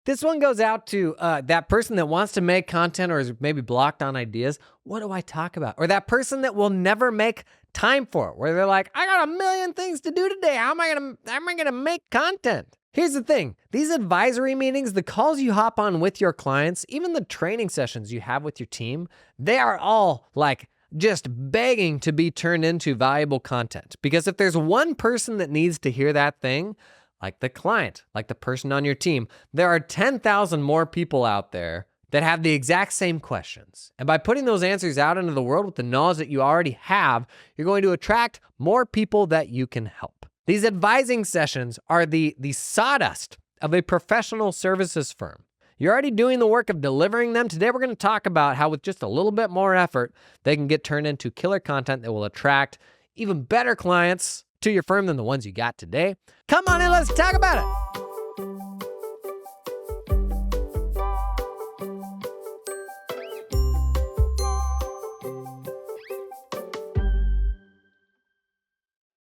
This one goes out to that person that wants to make content or is maybe blocked on ideas. What do I talk about? Or that person that will never make time for it, where they're like, I got a million things to do today. How am I gonna make content? Here's the thing. These advisory meetings, the calls you hop on with your clients, even the training sessions you have with your team, they are all like just begging to be turned into valuable content. Because if there's one person that needs to hear that thing, like the client, like the person on your team, there are 10,000 more people out there that have the exact same questions. And by putting those answers out into the world with the knowledge that you already have, you're going to attract more people that you can help. These advising sessions are the sawdust of a professional services firm. You're already doing the work of delivering them. Today, we're going to talk about how with just a little bit more effort, they can get turned into killer content that will attract even better clients to your firm than the ones you got today. Come on in, let's talk about it.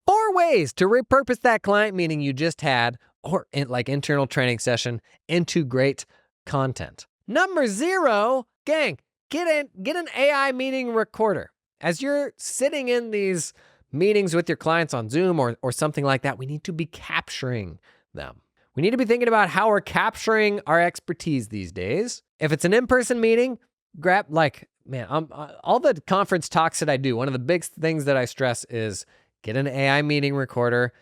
4 ways to repurpose that client meeting you just had or like internal training session into great content. Number 0, gang, get an AI meeting recorder. As you're sitting in these meetings with your clients on Zoom or something like that, we need to be capturing them. We need to be thinking about how we're capturing our expertise these days. If it's an in-person meeting, grab all the conference talks that I do, one of the big things that I stress is get an AI meeting recorder,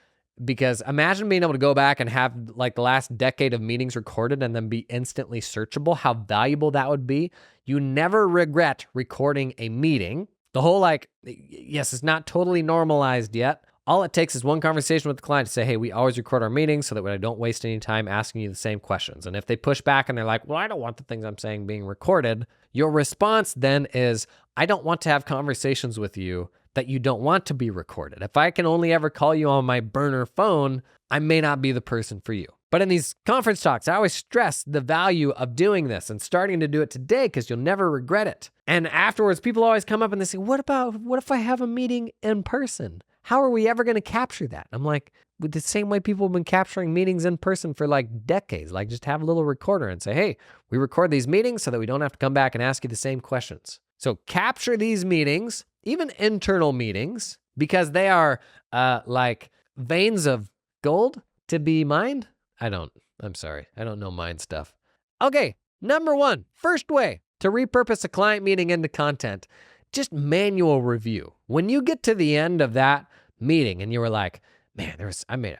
because imagine being able to go back and have like the last decade of meetings recorded and then be instantly searchable, how valuable that would be. You never regret recording a meeting. The whole yes, it's not totally normalized yet. All it takes is one conversation with the client to say, hey, we always record our meetings so that I don't waste any time asking you the same questions. And if they push back and they're like, well, I don't want the things I'm saying being recorded, your response then is, I don't want to have conversations with you that you don't want to be recorded. If I can only ever call you on my burner phone, I may not be the person for you. But in these conference talks, I always stress the value of doing this and starting to do it today because you'll never regret it. And afterwards, people always come up and they say, what if I have a meeting in person? How are we ever going to capture that? I'm like, with the same way people have been capturing meetings in person for like decades, like just have a little recorder and say, hey, we record these meetings so that we don't have to come back and ask you the same questions. So capture these meetings, even internal meetings, because they are like veins of gold to be mined. I'm sorry. I don't know mine stuff. Okay, number 1, first way to repurpose a client meeting into content, just manual review. When you get to the end of that meeting and you were like, man,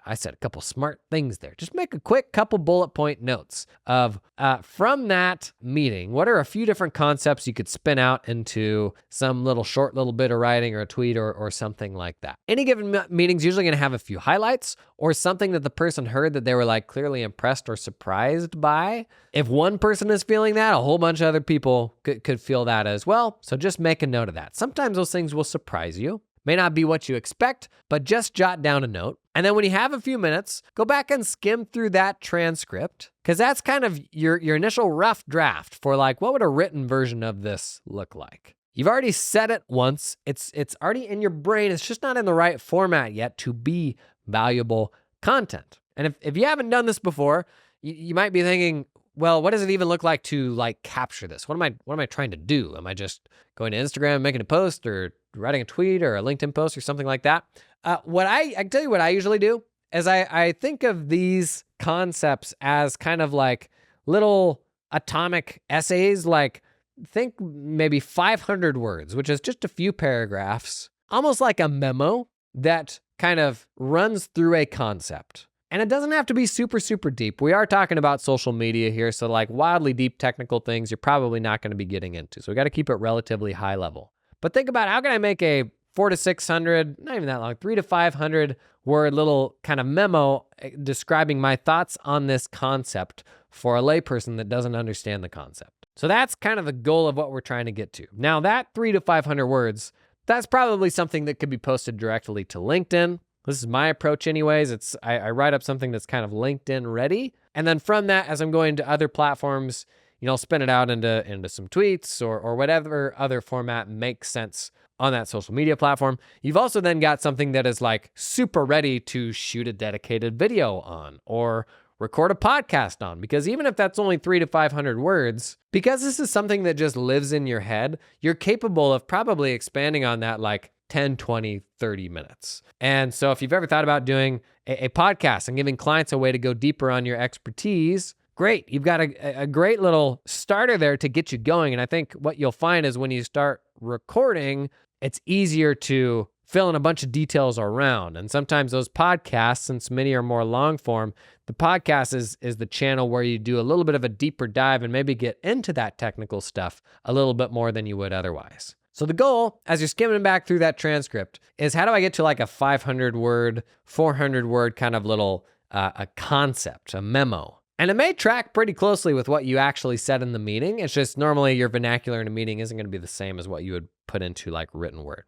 I said a couple smart things there. Just make a quick couple bullet point notes of from that meeting, what are a few different concepts you could spin out into some short little bit of writing or a tweet or something like that. Any given meeting's usually going to have a few highlights or something that the person heard that they were like clearly impressed or surprised by. If one person is feeling that, a whole bunch of other people could feel that as well. So just make a note of that. Sometimes those things will surprise you. May not be what you expect, but just jot down a note. And then when you have a few minutes, go back and skim through that transcript, because that's kind of your initial rough draft for like, what would a written version of this look like? You've already said it once. It's already in your brain. It's just not in the right format yet to be valuable content. And if you haven't done this before, you might be thinking, well, what does it even look like to like capture this? What am I trying to do? Am I just going to Instagram and making a post or writing a tweet or a LinkedIn post or something like that? I can tell you what I usually do is I think of these concepts as kind of like little atomic essays, like think maybe 500 words, which is just a few paragraphs, almost like a memo that kind of runs through a concept. And it doesn't have to be super, super deep. We are talking about social media here, so like wildly deep technical things, you're probably not going to be getting into. So we got to keep it relatively high level. But think about how can I make a 400 to 600, not even that long, 300 to 500 word little kind of memo describing my thoughts on this concept for a layperson that doesn't understand the concept. So that's kind of the goal of what we're trying to get to. Now that 300 to 500 words, that's probably something that could be posted directly to LinkedIn. This is my approach anyways. I write up something that's kind of LinkedIn ready. And then from that, as I'm going to other platforms, spin it out into some tweets or whatever other format makes sense on that social media platform. You've also then got something that is like super ready to shoot a dedicated video on or record a podcast on, because even if that's only 300 to 500 words, because this is something that just lives in your head, you're capable of probably expanding on that like 10, 20, 30 minutes. And so if you've ever thought about doing a podcast and giving clients a way to go deeper on your expertise, great. You've got a great little starter there to get you going. And I think what you'll find is when you start recording, it's easier to fill in a bunch of details around. And sometimes those podcasts, since many are more long form, the podcast is the channel where you do a little bit of a deeper dive and maybe get into that technical stuff a little bit more than you would otherwise. So the goal, as you're skimming back through that transcript, is how do I get to like a 500 word, 400 word kind of little a concept, a memo. And it may track pretty closely with what you actually said in the meeting. It's just normally your vernacular in a meeting isn't going to be the same as what you would put into like written word.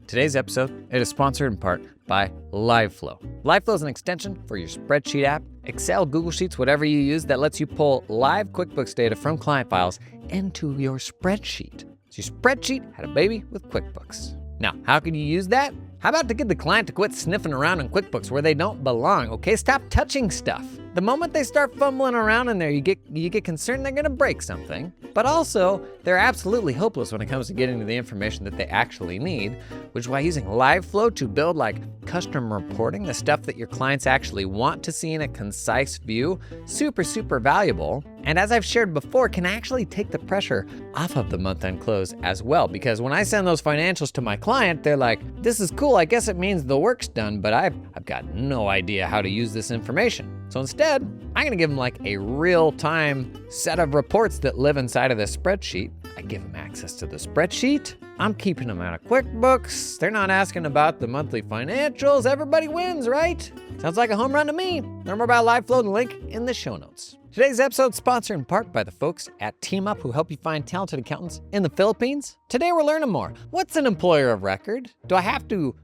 Today's episode, it is sponsored in part by LiveFlow. LiveFlow is an extension for your spreadsheet app, Excel, Google Sheets, whatever you use, that lets you pull live QuickBooks data from client files into your spreadsheet. So your spreadsheet had a baby with QuickBooks. Now, how can you use that? How about to get the client to quit sniffing around in QuickBooks where they don't belong, okay? Stop touching stuff. The moment they start fumbling around in there, you get concerned they're gonna break something. But also, they're absolutely hopeless when it comes to getting to the information that they actually need, which is why using LiveFlow to build like custom reporting, the stuff that your clients actually want to see in a concise view, super, super valuable. And as I've shared before, can actually take the pressure off of the month-end close as well. Because when I send those financials to my client, they're like, this is cool, I guess it means the work's done, but I've got no idea how to use this information. So instead, I'm gonna give them like a real-time set of reports that live inside of this spreadsheet. I give them access to the spreadsheet. I'm keeping them out of QuickBooks. They're not asking about the monthly financials. Everybody wins, right? Sounds like a home run to me. Learn more about LiveFlow and the link in the show notes. Today's episode is sponsored in part by the folks at Team Up, who help you find talented accountants in the Philippines. Today we're learning more. What's an employer of record? Do I have to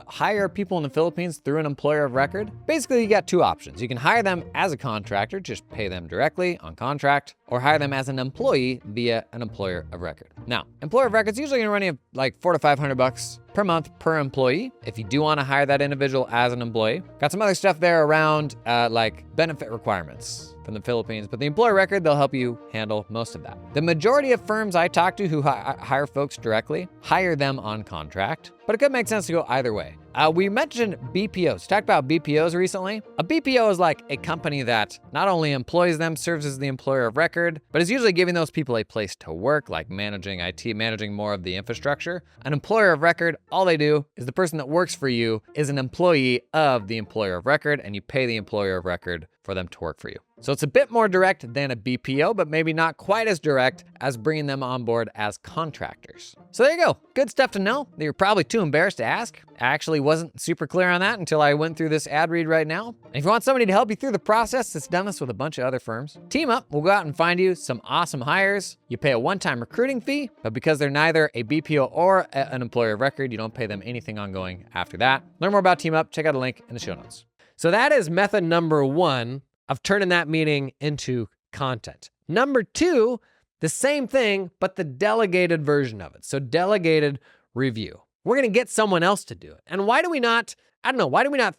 hire people in the Philippines through an employer of record? Basically, you got two options. You can hire them as a contractor, just pay them directly on contract, or hire them as an employee via an employer of record. Now, employer of record's usually gonna run you like $400 to $500 per month per employee. If you do wanna hire that individual as an employee. Got some other stuff there around like benefit requirements from the Philippines, but the employer record, they'll help you handle most of that. The majority of firms I talk to who hire folks directly, hire them on contract, but it could make sense to go either way. We mentioned BPOs, talked about BPOs recently. A BPO is like a company that not only employs them, serves as the employer of record, but is usually giving those people a place to work, like managing IT, managing more of the infrastructure. An employer of record, all they do is the person that works for you is an employee of the employer of record, and you pay the employer of record for them to work for you. So it's a bit more direct than a BPO, but maybe not quite as direct as bringing them on board as contractors. So there you go. Good stuff to know that you're probably too embarrassed to ask. I actually wasn't super clear on that until I went through this ad read right now. And if you want somebody to help you through the process that's done this with a bunch of other firms, Team Up will go out and find you some awesome hires. You pay a one-time recruiting fee, but because they're neither a BPO or an employer of record, you don't pay them anything ongoing after that. Learn more about Team Up. Check out a link in the show notes. So that is method number one of turning that meeting into content. Number two, the same thing, but the delegated version of it. So delegated review. We're gonna get someone else to do it. And why do we not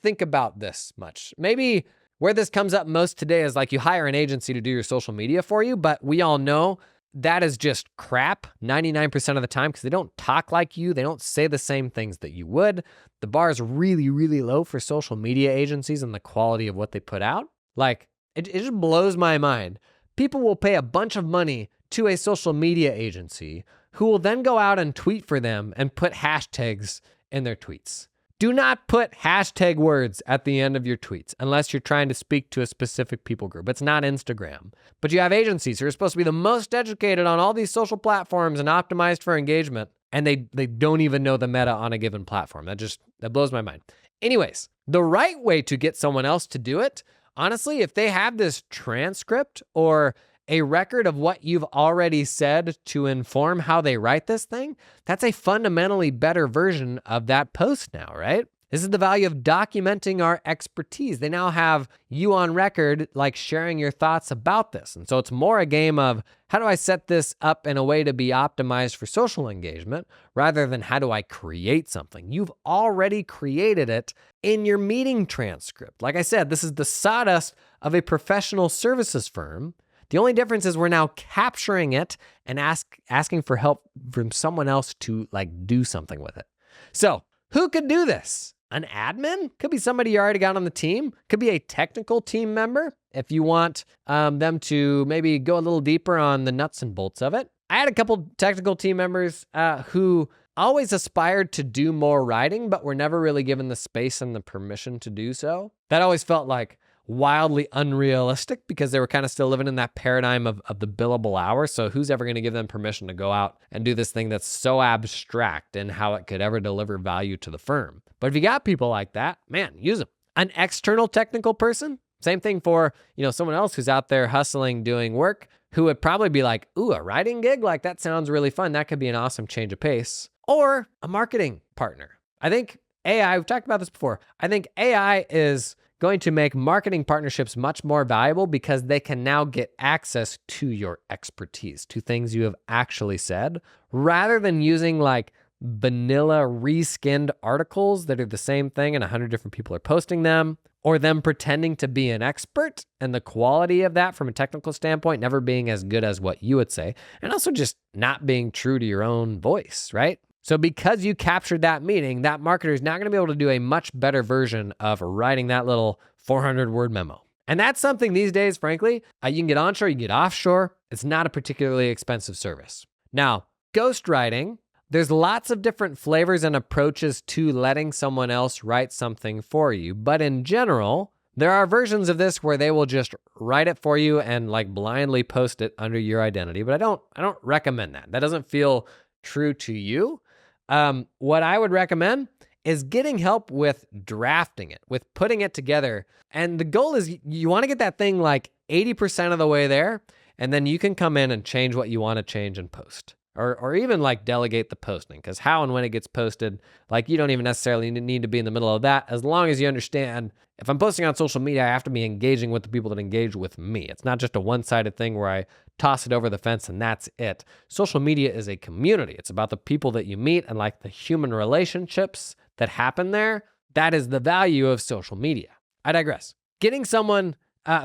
think about this much? Maybe where this comes up most today is like you hire an agency to do your social media for you, but we all know that is just crap 99% of the time because they don't talk like you. They don't say the same things that you would. The bar is really, really low for social media agencies and the quality of what they put out. Like, it just blows my mind. People will pay a bunch of money to a social media agency who will then go out and tweet for them and put hashtags in their tweets. Do not put hashtag words at the end of your tweets unless you're trying to speak to a specific people group. It's not Instagram. But you have agencies who are supposed to be the most educated on all these social platforms and optimized for engagement, and they don't even know the meta on a given platform. That blows my mind. Anyways, the right way to get someone else to do it, honestly, if they have this transcript or a record of what you've already said to inform how they write this thing, that's a fundamentally better version of that post now, right? This is the value of documenting our expertise. They now have you on record, like sharing your thoughts about this. And so it's more a game of how do I set this up in a way to be optimized for social engagement rather than how do I create something. You've already created it in your meeting transcript. Like I said, this is the sawdust of a professional services firm. The only difference is we're now capturing it and asking for help from someone else to like do something with it. So who could do this? An admin? Could be somebody you already got on the team. Could be a technical team member if you want them to maybe go a little deeper on the nuts and bolts of it. I had a couple technical team members who always aspired to do more writing, but were never really given the space and the permission to do so. That always felt like wildly unrealistic because they were kind of still living in that paradigm of the billable hour. So who's ever going to give them permission to go out and do this thing that's so abstract in how it could ever deliver value to the firm? But if you got people like that, man, use them. An external technical person, same thing for, someone else who's out there hustling, doing work, who would probably be like, ooh, a writing gig? Like that sounds really fun. That could be an awesome change of pace. Or a marketing partner. I think AI, we've talked about this before. I think AI is going to make marketing partnerships much more valuable because they can now get access to your expertise, to things you have actually said, rather than using like vanilla reskinned articles that are the same thing and 100 different people are posting them, or them pretending to be an expert and the quality of that from a technical standpoint never being as good as what you would say, and also just not being true to your own voice, right? So because you captured that meeting, that marketer is now going to be able to do a much better version of writing that little 400-word memo. And that's something these days, frankly, you can get onshore, you can get offshore. It's not a particularly expensive service. Now, ghostwriting, there's lots of different flavors and approaches to letting someone else write something for you. But in general, there are versions of this where they will just write it for you and like blindly post it under your identity. But I don't recommend that. That doesn't feel true to you. What I would recommend is getting help with drafting it, with putting it together. And the goal is you want to get that thing like 80% of the way there, and then you can come in and change what you want to change and post. Or even like delegate the posting, because how and when it gets posted, like you don't even necessarily need to be in the middle of that, as long as you understand if I'm posting on social media, I have to be engaging with the people that engage with me. It's not just a one-sided thing where I toss it over the fence and that's it. Social media is a community. It's about the people that you meet and like the human relationships that happen there. That is the value of social media. I digress. Getting someone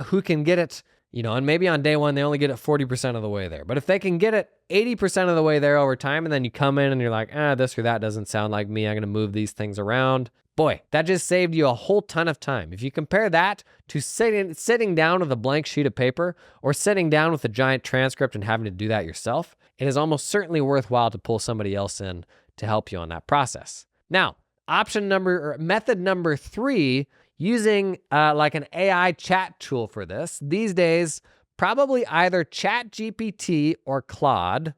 who can get it, and maybe on day one, they only get it 40% of the way there. But if they can get it 80% of the way there over time, and then you come in and you're like, this or that doesn't sound like me, I'm going to move these things around. Boy, that just saved you a whole ton of time. If you compare that to sitting down with a blank sheet of paper or sitting down with a giant transcript and having to do that yourself, it is almost certainly worthwhile to pull somebody else in to help you on that process. Now, method number 3, using like an AI chat tool for this. These days, probably either ChatGPT or Claude.ai.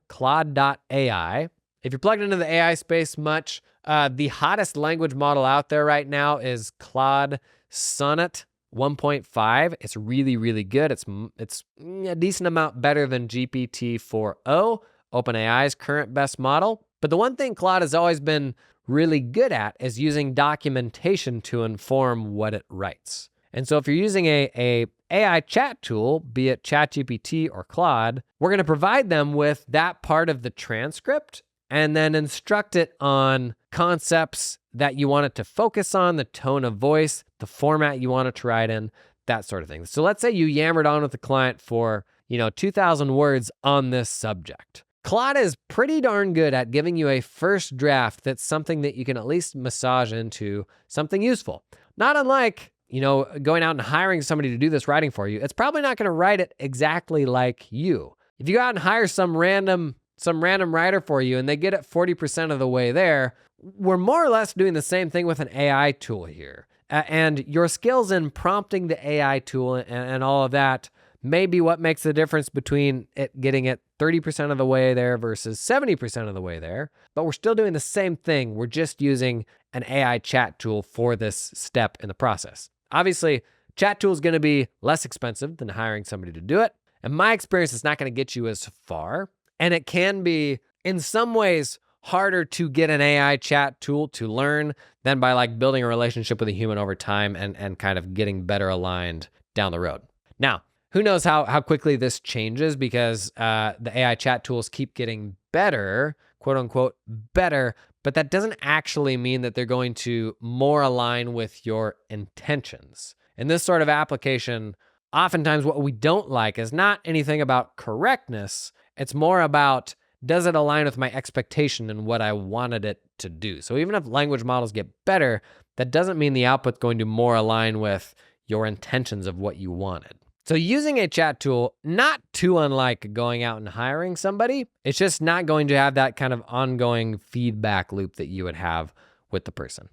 If you're plugged into the AI space much, the hottest language model out there right now is Claude Sonnet 1.5. It's really, really good. It's a decent amount better than GPT-4o, OpenAI's current best model. But the one thing Claude has always been really good at is using documentation to inform what it writes. And so if you're using a AI chat tool, be it ChatGPT or Claude, we're going to provide them with that part of the transcript and then instruct it on concepts that you want it to focus on, the tone of voice, the format you want it to write in, that sort of thing. So let's say you yammered on with the client for, 2,000 words on this subject. Claude is pretty darn good at giving you a first draft that's something that you can at least massage into something useful. Not unlike, going out and hiring somebody to do this writing for you. It's probably not going to write it exactly like you. If you go out and hire some random writer for you and they get it 40% of the way there, we're more or less doing the same thing with an AI tool here. And your skills in prompting the AI tool and all of that may be what makes the difference between it getting it 30% of the way there versus 70% of the way there. But we're still doing the same thing. We're just using an AI chat tool for this step in the process. Obviously, chat tool is going to be less expensive than hiring somebody to do it. In my experience, it's not going to get you as far. And it can be, in some ways, harder to get an AI chat tool to learn than by like building a relationship with a human over time and kind of getting better aligned down the road. Now, who knows how quickly this changes, because the AI chat tools keep getting better, quote unquote, better, but that doesn't actually mean that they're going to more align with your intentions. In this sort of application, oftentimes what we don't like is not anything about correctness. It's more about, does it align with my expectation and what I wanted it to do? So even if language models get better, that doesn't mean the output's going to more align with your intentions of what you wanted. So using a chat tool, not too unlike going out and hiring somebody, it's just not going to have that kind of ongoing feedback loop that you would have with the person.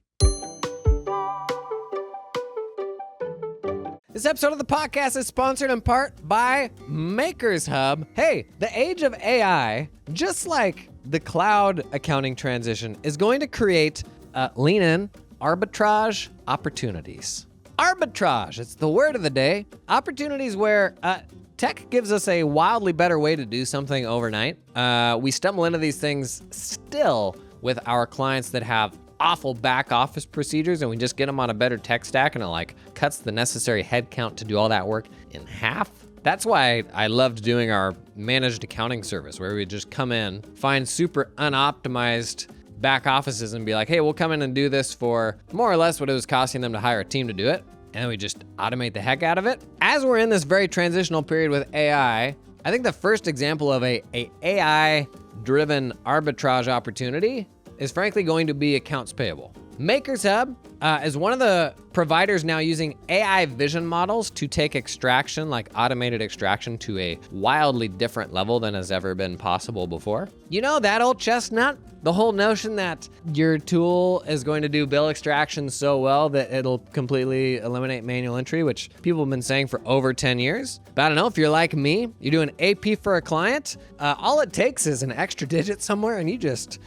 This episode of the podcast is sponsored in part by Makers Hub. Hey, the age of AI, just like the cloud accounting transition, is going to create lean in arbitrage opportunities. Arbitrage, it's the word of the day. Opportunities where tech gives us a wildly better way to do something overnight. We stumble into these things still with our clients that have awful back office procedures, and we just get them on a better tech stack, and it like cuts the necessary headcount to do all that work in half. That's why I loved doing our managed accounting service, where we just come in, find super unoptimized back offices and be like, hey, we'll come in and do this for more or less what it was costing them to hire a team to do it. And then we just automate the heck out of it. As we're in this very transitional period with AI, I think the first example of a AI-driven arbitrage opportunity is frankly going to be accounts payable. Makers Hub is one of the providers now using AI vision models to take extraction, like automated extraction, to a wildly different level than has ever been possible before. You know, that old chestnut, the whole notion that your tool is going to do bill extraction so well that it'll completely eliminate manual entry, which people have been saying for over 10 years. But I don't know, if you're like me, you do an AP for a client, all it takes is an extra digit somewhere, and you just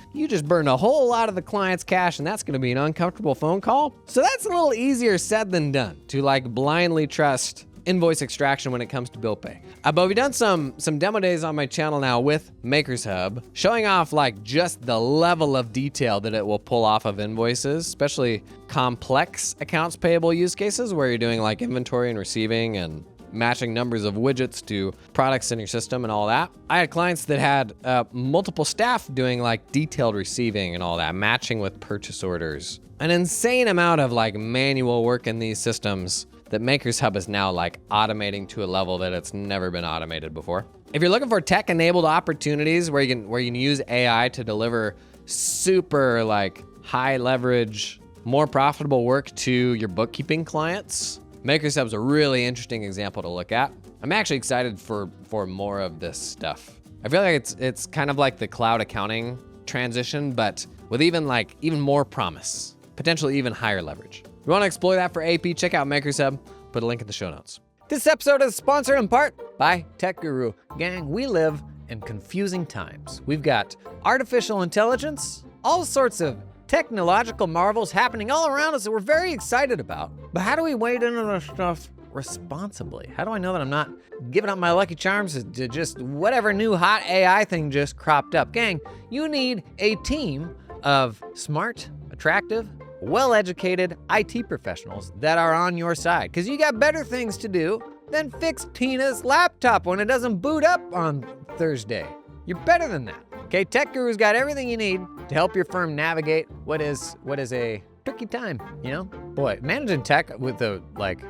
burned a whole lot of the client's cash, and that's gonna be an uncomfortable phone call. So that's a little easier said than done, to like blindly trust invoice extraction when it comes to bill pay. But we've done some demo days on my channel now with Makers Hub, showing off like just the level of detail that it will pull off of invoices, especially complex accounts payable use cases where you're doing like inventory and receiving and matching numbers of widgets to products in your system and all that. I had clients that had multiple staff doing like detailed receiving and all that, matching with purchase orders. An insane amount of like manual work in these systems that Makers Hub is now like automating to a level that it's never been automated before. If you're looking for tech-enabled opportunities where you can use AI to deliver super like high leverage, more profitable work to your bookkeeping clients, Makers Hub's a really interesting example to look at. I'm actually excited for more of this stuff. I feel like it's kind of like the cloud accounting transition, but with even more promise, potentially even higher leverage. If you want to explore that for AP, check out Makers Hub. Put a link in the show notes. This episode is sponsored in part by Tech Guru. Gang, we live in confusing times. We've got artificial intelligence, all sorts of technological marvels happening all around us that we're very excited about. But how do we wade into this stuff responsibly? How do I know that I'm not giving up my lucky charms to just whatever new hot AI thing just cropped up? Gang, you need a team of smart, attractive, well-educated IT professionals that are on your side, because you got better things to do than fix Tina's laptop when it doesn't boot up on Thursday. You're better than that. Okay, Tech Guru's got everything you need to help your firm navigate what is a tricky time, you know? Boy, managing tech with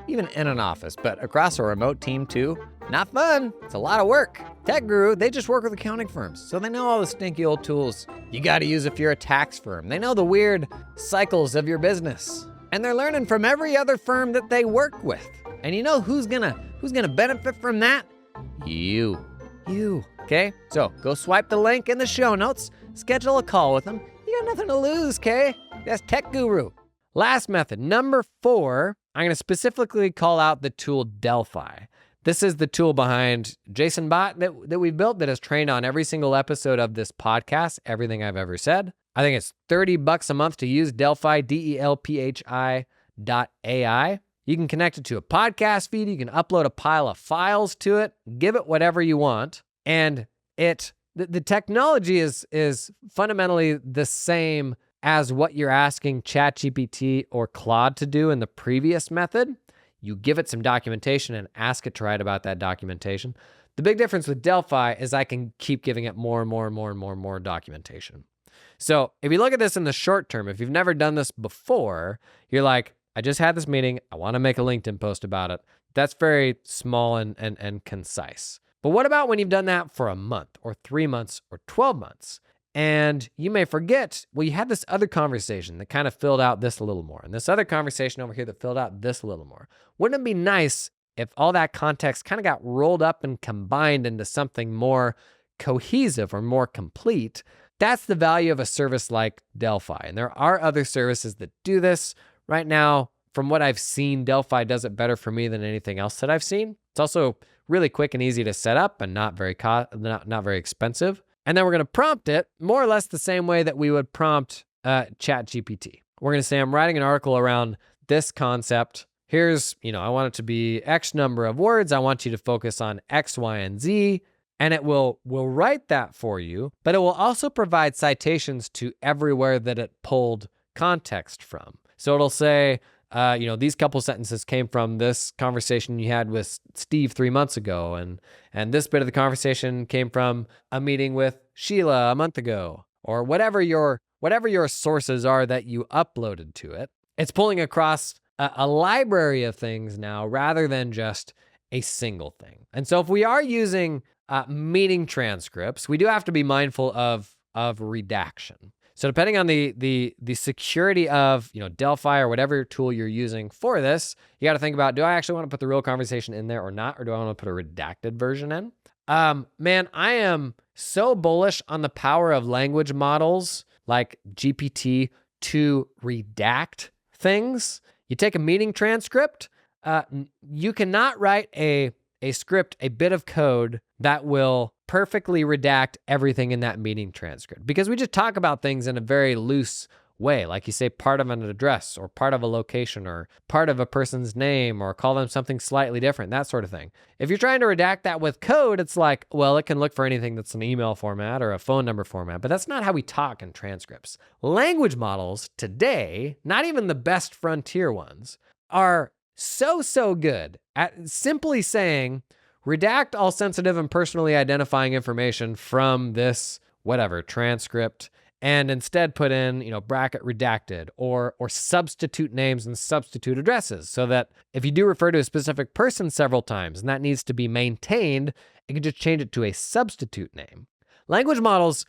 even in an office, but across a remote team too, not fun. It's a lot of work. Tech Guru, they just work with accounting firms, so they know all the stinky old tools you gotta use if you're a tax firm. They know the weird cycles of your business, and they're learning from every other firm that they work with. And you know who's gonna benefit from that? You. Okay? So go swipe the link in the show notes, schedule a call with them. You got nothing to lose, okay? That's Tech Guru. Last method, number 4, I'm gonna specifically call out the tool Delphi. This is the tool behind JSONbot that we've built that is trained on every single episode of this podcast, everything I've ever said. I think it's $30 a month to use Delphi, DELPHI.ai. You can connect it to a podcast feed. You can upload a pile of files to it, give it whatever you want, and it the technology is fundamentally the same as what you're asking ChatGPT or Claude to do in the previous method. You give it some documentation and ask it to write about that documentation. The big difference with Delphi is I can keep giving it more and more and more and more and more documentation. So if you look at this in the short term, if you've never done this before, you're like, I just had this meeting. I want to make a LinkedIn post about it. That's very small and concise. But what about when you've done that for a month or 3 months or 12 months? And you may forget, well, you had this other conversation that kind of filled out this a little more, and this other conversation over here that filled out this a little more. Wouldn't it be nice if all that context kind of got rolled up and combined into something more cohesive or more complete? That's the value of a service like Delphi. And there are other services that do this. Right now, from what I've seen, Delphi does it better for me than anything else that I've seen. It's also really quick and easy to set up and not very expensive. And then we're going to prompt it more or less the same way that we would prompt ChatGPT. We're going to say, I'm writing an article around this concept. Here's, I want it to be X number of words. I want you to focus on X, Y, and Z. And it will write that for you, but it will also provide citations to everywhere that it pulled context from. So it'll say, these couple sentences came from this conversation you had with Steve 3 months ago, and this bit of the conversation came from a meeting with Sheila a month ago, or whatever your sources are that you uploaded to it. It's pulling across a library of things now rather than just a single thing. And so if we are using meeting transcripts, we do have to be mindful of redaction. So depending on the security of Delphi or whatever tool you're using for this, you got to think about, do I actually want to put the real conversation in there or not, or do I want to put a redacted version in? Man, I am so bullish on the power of language models like GPT to redact things. You take a meeting transcript, you cannot write a script, a bit of code that will perfectly redact everything in that meeting transcript, because we just talk about things in a very loose way. Like you say part of an address or part of a location or part of a person's name or call them something slightly different, that sort of thing. If you're trying to redact that with code, it's like, well, it can look for anything that's an email format or a phone number format, but that's not how we talk in transcripts. Language models today, not even the best frontier ones, are so good at simply saying, redact all sensitive and personally identifying information from this whatever transcript, and instead put in, bracket redacted or substitute names and substitute addresses, so that if you do refer to a specific person several times and that needs to be maintained, you can just change it to a substitute name. Language models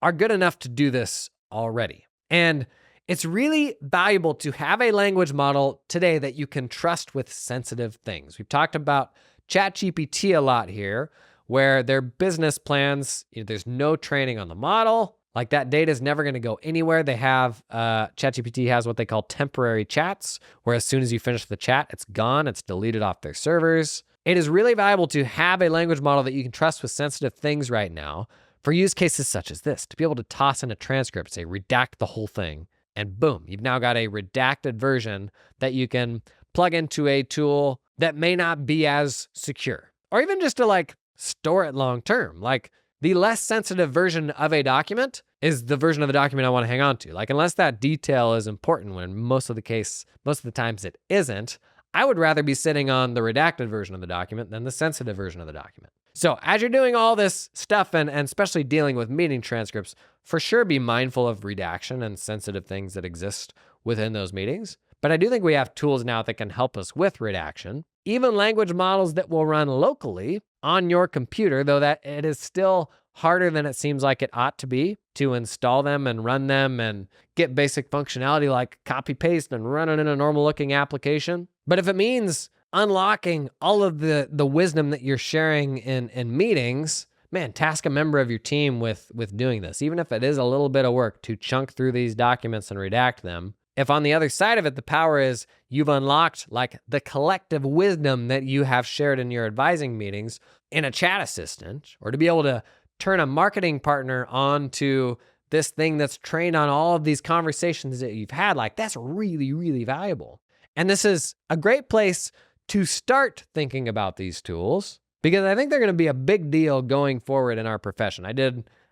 are good enough to do this already. And it's really valuable to have a language model today that you can trust with sensitive things. We've talked about ChatGPT a lot here, where their business plans, there's no training on the model. Like, that data is never going to go anywhere. They have, ChatGPT has what they call temporary chats, where as soon as you finish the chat, it's gone. It's deleted off their servers. It is really valuable to have a language model that you can trust with sensitive things right now for use cases such as this, to be able to toss in a transcript, say redact the whole thing, and boom, you've now got a redacted version that you can plug into a tool that may not be as secure, or even just to store it long term. Like, the less sensitive version of a document is the version of the document I want to hang on to. Like, unless that detail is important, when most of the times it isn't, I would rather be sitting on the redacted version of the document than the sensitive version of the document. So as you're doing all this stuff, and especially dealing with meeting transcripts, for sure be mindful of redaction and sensitive things that exist within those meetings. But I do think we have tools now that can help us with redaction, even language models that will run locally on your computer, though that it is still harder than it seems like it ought to be to install them and run them and get basic functionality like copy paste and run it in a normal looking application. But if it means unlocking all of the wisdom that you're sharing in meetings, man, task a member of your team with doing this, even if it is a little bit of work to chunk through these documents and redact them. If on the other side of it, the power is you've unlocked the collective wisdom that you have shared in your advising meetings in a chat assistant, or to be able to turn a marketing partner onto this thing that's trained on all of these conversations that you've had, that's really, really valuable. And this is a great place to start thinking about these tools. because I think they're going to be a big deal going forward in our profession.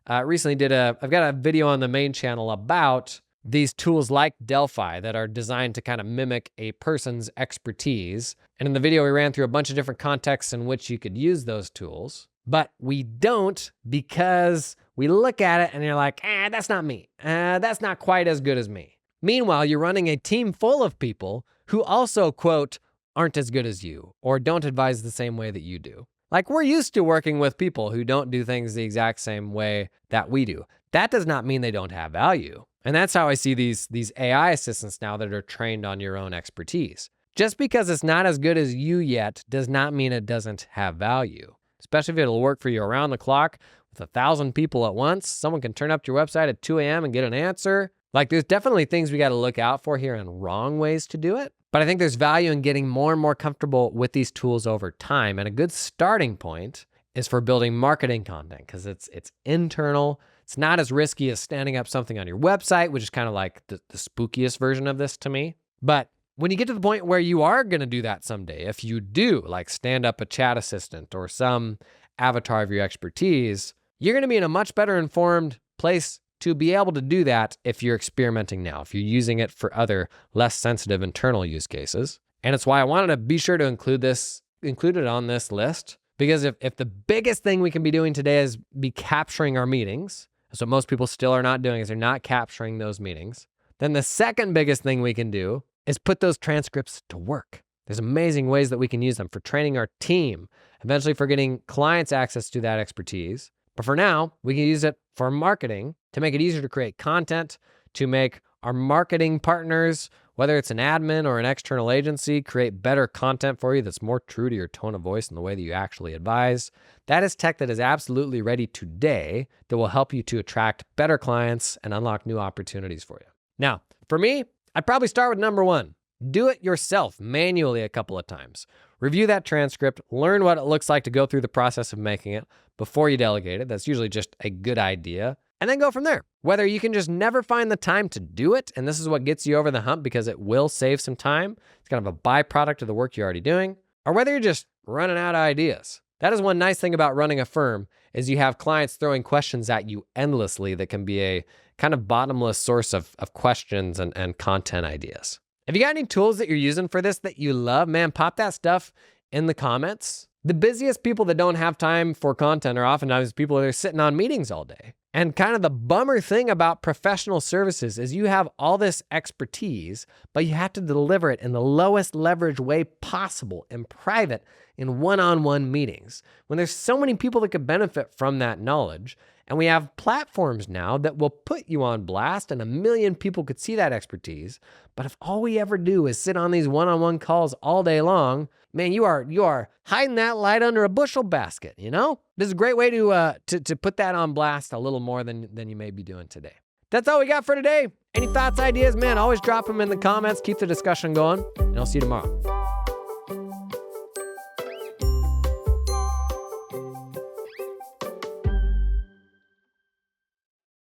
I recently I've got a video on the main channel about these tools like Delphi that are designed to kind of mimic a person's expertise. And in the video, we ran through a bunch of different contexts in which you could use those tools, but we don't because we look at it and you're like, that's not me. That's not quite as good as me. Meanwhile, you're running a team full of people who also, quote, aren't as good as you or don't advise the same way that you do. Like, we're used to working with people who don't do things the exact same way that we do. That does not mean they don't have value. And that's how I see these AI assistants now that are trained on your own expertise. Just because it's not as good as you yet does not mean it doesn't have value, especially if it'll work for you around the clock with 1,000 people at once. Someone can turn up to your website at 2 a.m. and get an answer. Like, there's definitely things we got to look out for here and wrong ways to do it. But I think there's value in getting more and more comfortable with these tools over time. And a good starting point is for building marketing content because it's internal. It's not as risky as standing up something on your website, which is kind of like the spookiest version of this to me. But when you get to the point where you are going to do that someday, if you do like stand up a chat assistant or some avatar of your expertise, you're going to be in a much better informed place to be able to do that if you're experimenting now, if you're using it for other less sensitive internal use cases. And it's why I wanted to be sure to include it on this list, because if the biggest thing we can be doing today is be capturing our meetings, that's what most people still are not doing, is they're not capturing those meetings, then the second biggest thing we can do is put those transcripts to work. There's amazing ways that we can use them for training our team, eventually for getting clients access to that expertise. But for now, we can use it for marketing to make it easier to create content, to make our marketing partners, whether it's an admin or an external agency, create better content for you that's more true to your tone of voice and the way that you actually advise. That is tech that is absolutely ready today that will help you to attract better clients and unlock new opportunities for you. Now, for me, I'd probably start with number one. Do it yourself manually a couple of times. Review that transcript, learn what it looks like to go through the process of making it before you delegate it. That's usually just a good idea. And then go from there. Whether you can just never find the time to do it, and this is what gets you over the hump because it will save some time. It's kind of a byproduct of the work you're already doing. Or whether you're just running out of ideas. That is one nice thing about running a firm is you have clients throwing questions at you endlessly that can be a kind of bottomless source of questions and content ideas. If you got any tools that you're using for this that you love, man, pop that stuff in the comments. The busiest people that don't have time for content are oftentimes people that are sitting on meetings all day. And kind of the bummer thing about professional services is you have all this expertise, but you have to deliver it in the lowest leverage way possible in private in one-on-one meetings when there's so many people that could benefit from that knowledge. And we have platforms now that will put you on blast and 1 million people could see that expertise. But if all we ever do is sit on these one-on-one calls all day long, man, you are hiding that light under a bushel basket, you know? This is a great way to put that on blast a little more than you may be doing today. That's all we got for today. Any thoughts, ideas, man, always drop them in the comments. Keep the discussion going, and I'll see you tomorrow.